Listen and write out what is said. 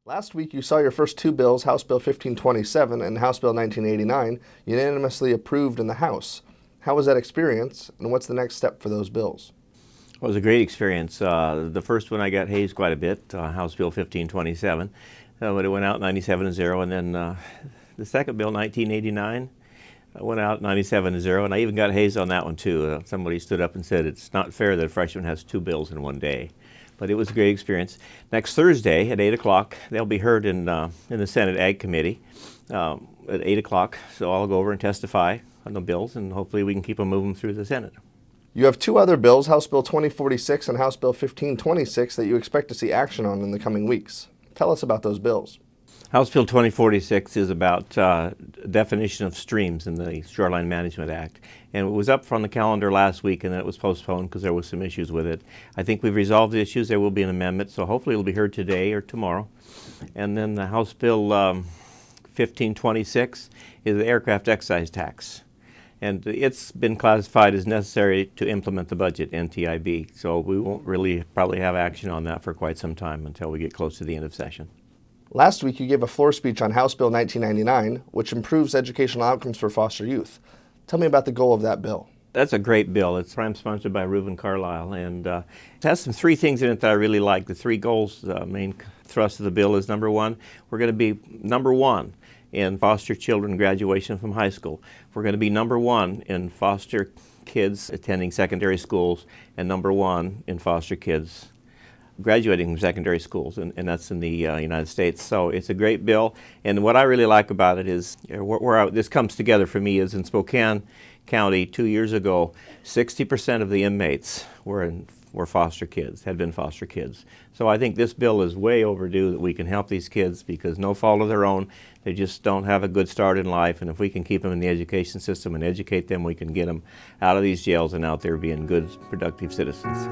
Last week, you saw your first two bills, House Bill 1527 and House Bill 1989, unanimously approved in the House. How was that experience, and what's the next step for those bills? Well, it was a great experience. The first one I got hazed quite a bit, House Bill 1527, but it went out 97-0, and then the second bill, 1989, went out 97-0, and I even got hazed on that one too. Somebody stood up and said it's not fair that a freshman has two bills in one day. But it was a great experience. Next Thursday at 8 o'clock, they'll be heard in the Senate Ag Committee at 8 o'clock. So I'll go over and testify on the bills, and hopefully we can keep them moving through the Senate. You have two other bills, House Bill 2046 and House Bill 1526, that you expect to see action on in the coming weeks. Tell us about those bills. House Bill 2046 is about definition of streams in the Shoreline Management Act. And it was up on the calendar last week, and then it was postponed because there was some issues with it. I think we've resolved the issues. There will be an amendment, so hopefully it'll be heard today or tomorrow. And then the House Bill 1526 is the aircraft excise tax. And it's been classified as necessary to implement the budget, NTIB. So we won't really probably have action on that for quite some time until we get close to the end of session. Last week, you gave a floor speech on House Bill 1999, which improves educational outcomes for foster youth. Tell me about the goal of that bill. That's a great bill. It's sponsored by Reuben Carlisle, and it has three things in it that I really like. The three goals, the main thrust of the bill is number one, we're going to be number one in foster children graduation from high school. We're going to be number one in foster kids attending secondary schools, and number one in foster kids graduating from secondary schools, and that's in the United States. So it's a great bill, and what I really like about it is where this comes together for me is in Spokane County 2 years ago, 60% of the inmates were foster kids, had been foster kids. So I think this bill is way overdue that we can help these kids because no fault of their own, they just don't have a good start in life, and if we can keep them in the education system and educate them, we can get them out of these jails and out there being good, productive citizens.